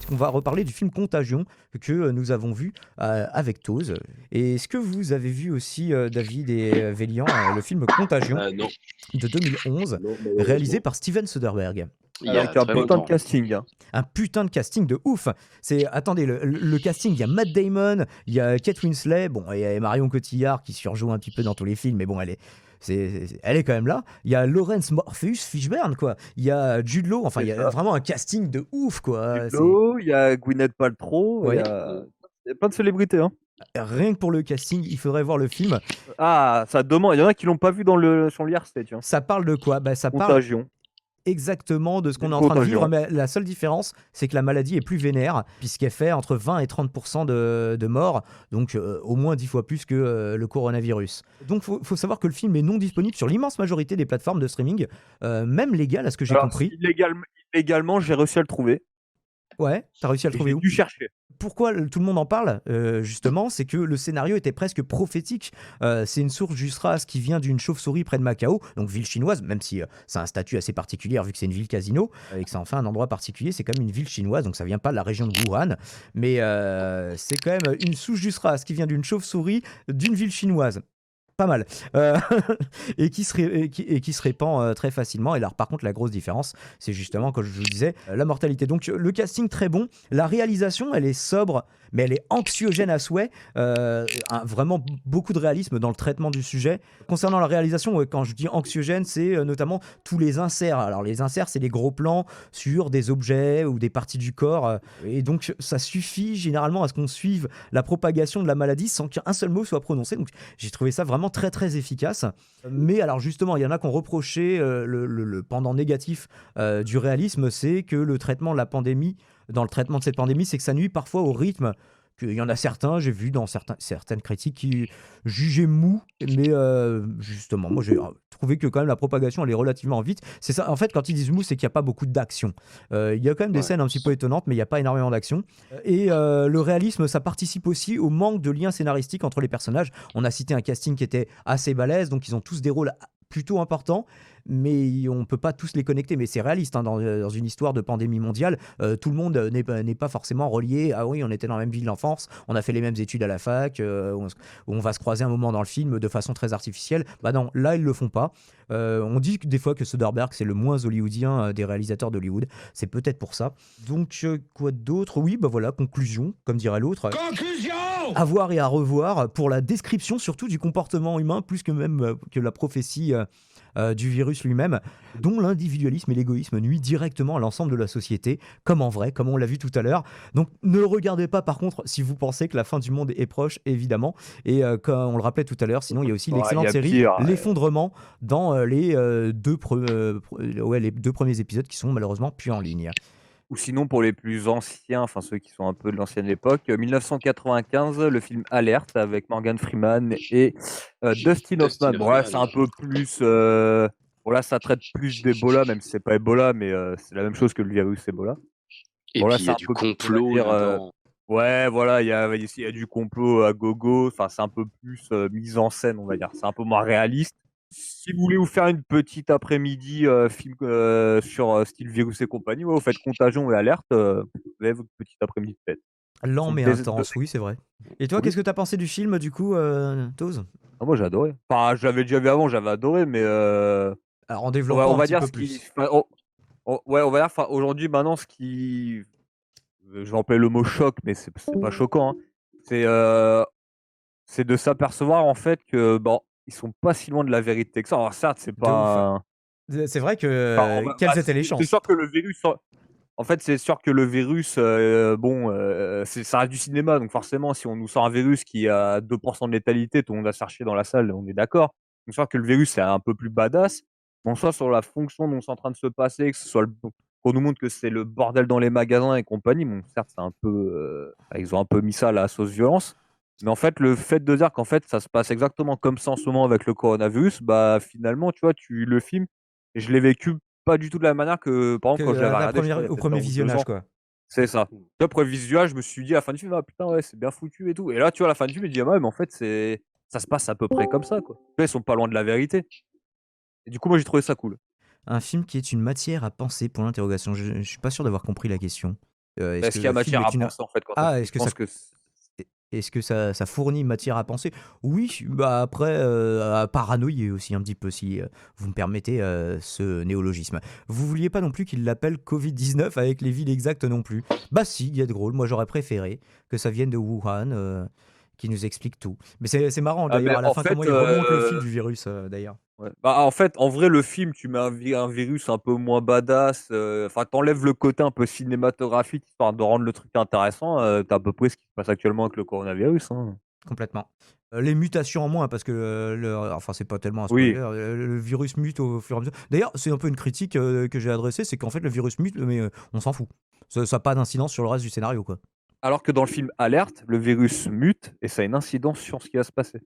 puisqu'on va reparler du film Contagion que nous avons vu avec Toz. Et est-ce que vous avez vu aussi, David et Vélian, le film Contagion Non, de 2011, non, réalisé malheureusement. par Steven Soderbergh? Il y a Avec un très putain de longtemps. casting. Hein. Un putain de casting de ouf. Attendez, le casting, il y a Matt Damon, il y a Kate Winslet, bon, il y a Marion Cotillard qui surjoue un petit peu dans tous les films, mais bon, elle est quand même là. Il y a Lawrence Morpheus Fishburne, quoi. Il y a Jude Law, enfin, il y a vraiment un casting de ouf, quoi. Il y a Gwyneth Paltrow, Ouais. il y a plein de célébrités. Hein. Rien que pour le casting, il faudrait voir le film. Ah, ça demande. Il y en a qui l'ont pas vu sur l'IRC, tu vois. Ça parle de quoi? Ça parle Contagion. exactement de ce qu'on est en train de vivre, mais la seule différence, c'est que la maladie est plus vénère, puisqu'elle fait entre 20 et 30% de morts, donc au moins 10 fois plus que le coronavirus. Donc faut savoir que le film est non disponible sur l'immense majorité des plateformes de streaming, même légales, à ce que j'ai compris. Illégalement, j'ai réussi à le trouver. Ouais, t'as réussi à le trouver où? J'ai dû chercher. Pourquoi tout le monde en parle, justement, c'est que le scénario était presque prophétique. C'est une source Justras qui vient d'une chauve-souris près de Macao, donc ville chinoise, même si c'est un statut assez particulier vu que c'est une ville casino et que ça en fait un endroit particulier, c'est quand même une ville chinoise, donc ça vient pas de la région de Wuhan, mais c'est quand même une souche Justras qui vient d'une chauve-souris d'une ville chinoise. Pas mal. Et qui se répand très facilement. Et là, par contre, la grosse différence, c'est justement, comme je vous disais, la mortalité. Donc, le casting très bon. La réalisation, elle est sobre, mais elle est anxiogène à souhait. Vraiment beaucoup de réalisme dans le traitement du sujet. Concernant la réalisation, quand je dis anxiogène, c'est notamment tous les inserts. Alors, les inserts, c'est les gros plans sur des objets ou des parties du corps. Et donc, ça suffit généralement à ce qu'on suive la propagation de la maladie sans qu'un seul mot soit prononcé. Donc, j'ai trouvé ça vraiment très très efficace. Mais alors justement, il y en a qui ont reproché le pendant négatif du réalisme, c'est que le traitement de la pandémie, dans le traitement de cette pandémie, c'est que ça nuit parfois au rythme. Il y en a certains, j'ai vu dans certaines critiques qui jugeaient mou, mais justement, moi j'ai trouvé que quand même la propagation elle est relativement vite. C'est ça, en fait, quand ils disent mou, c'est qu'il n'y a pas beaucoup d'action. Il y a quand même des scènes un petit peu étonnantes, mais il n'y a pas énormément d'action. Et le réalisme, ça participe aussi au manque de lien scénaristique entre les personnages. On a cité un casting qui était assez balèze, donc ils ont tous des rôles plutôt importants, mais on ne peut pas tous les connecter. Mais c'est réaliste, hein, dans une histoire de pandémie mondiale, tout le monde n'est pas forcément relié. Ah oui, on était dans la même ville d'enfance, on a fait les mêmes études à la fac, on va se croiser un moment dans le film de façon très artificielle. Bah non, là ils le font pas. On dit des fois que Soderbergh c'est le moins hollywoodien des réalisateurs d'Hollywood. C'est peut-être pour ça. Donc quoi d'autre? Oui, bah voilà, conclusion, comme dirait l'autre. Conclusion! À voir et à revoir pour la description surtout du comportement humain, plus que même que la prophétie du virus lui-même, dont l'individualisme et l'égoïsme nuit directement à l'ensemble de la société, comme en vrai, comme on l'a vu tout à l'heure. Donc ne le regardez pas par contre si vous pensez que la fin du monde est proche, évidemment. Et comme on le rappelait tout à l'heure, sinon il y a aussi l'excellente série L'Effondrement dans les deux premiers épisodes qui sont malheureusement plus en ligne. Ou sinon, pour les plus anciens, enfin ceux qui sont un peu de l'ancienne époque, 1995, le film Alerte avec Morgan Freeman et Dustin Hoffman. Bon, là, c'est un peu plus. Bon, là, ça traite plus d'Ebola, même si c'est pas Ebola, mais c'est la même chose que le virus Ebola. Et bon, puis là, il y a du complot là-dedans. Ouais, voilà, il y a du complot à gogo. Enfin, c'est un peu plus mise en scène, on va dire. C'est un peu moins réaliste. Si vous voulez vous faire une petite après-midi film sur style virus et compagnie, ouais, vous faites Contagion et Alerte, vous avez votre petite après-midi de fête. Lent mais intense, oui, c'est vrai. Et toi, qu'est-ce que t'as pensé du film, du coup, Toz? Moi, j'ai adoré. Enfin, je l'avais déjà vu avant, j'avais adoré, mais alors, en développant on va un petit dire peu ce plus. qui... ouais, on va dire, aujourd'hui, maintenant, ce qui... Je vais employer le mot choc, mais c'est pas choquant. Hein. C'est de s'apercevoir, en fait, que, bon, ils sont pas si loin de la vérité que ça. Alors, certes, c'est pas... C'est vrai que... quelles étaient les chances? C'est sûr que le virus... En fait, c'est sûr que le virus, ça reste du cinéma, donc forcément, si on nous sort un virus qui a 2% de létalité, tout le monde va se chercher dans la salle, on est d'accord. Donc c'est sûr que le virus, c'est un peu plus badass. Bon, soit sur la fonction dont c'est en train de se passer, que ce soit qu'on nous montre que c'est le bordel dans les magasins et compagnie. Bon, certes, c'est un peu, ils ont un peu mis ça à la sauce violence. Mais en fait, le fait de dire qu'en fait, ça se passe exactement comme ça en ce moment avec le coronavirus, bah finalement, tu vois, le film, et je l'ai vécu pas du tout de la manière que, par exemple, quand je l'avais regardé, au premier visionnage, quoi. C'est ça. Tu vois, premier visionnage, je me suis dit à la fin du film, ah putain, ouais, c'est bien foutu et tout. Et là, tu vois, à la fin du film, je me dis, ah ouais, mais en fait, ça se passe à peu près comme ça, quoi. Tu vois, ils sont pas loin de la vérité. Et du coup, moi, j'ai trouvé ça cool. Un film qui est une matière à penser, pour l'interrogation. Je suis pas sûr d'avoir compris la question. Est-ce Est-ce que qu'il y a le film matière à est une penser, en fait, quand tu ah, je pense que est-ce que ça fournit matière à penser? Oui, bah, après, à paranoïer aussi un petit peu si, vous me permettez, ce néologisme. Vous vouliez pas non plus qu'il l'appelle Covid-19 avec les villes exactes non plus? Bah si, Guedgrel, moi j'aurais préféré que ça vienne de Wuhan, qui nous explique tout. Mais c'est marrant ah, mais d'ailleurs à la en fin comment fait, il remonte le fil du virus, d'ailleurs. ouais. Bah, en fait, en vrai, le film, tu mets un virus un peu moins badass, enfin, tu le côté un peu cinématographique histoire de rendre le truc intéressant, tu à peu près ce qui se passe actuellement avec le coronavirus, hein. Complètement. Les mutations en moins parce que, enfin c'est pas tellement un spoiler, Oui. le virus mute au fur et à mesure. D'ailleurs, c'est un peu une critique, que j'ai adressée, c'est qu'en fait le virus mute, mais, on s'en fout. Ça a pas d'incidence sur le reste du scénario, quoi. Alors que dans le film Alerte, le virus mute et ça a une incidence sur ce qui va se passer.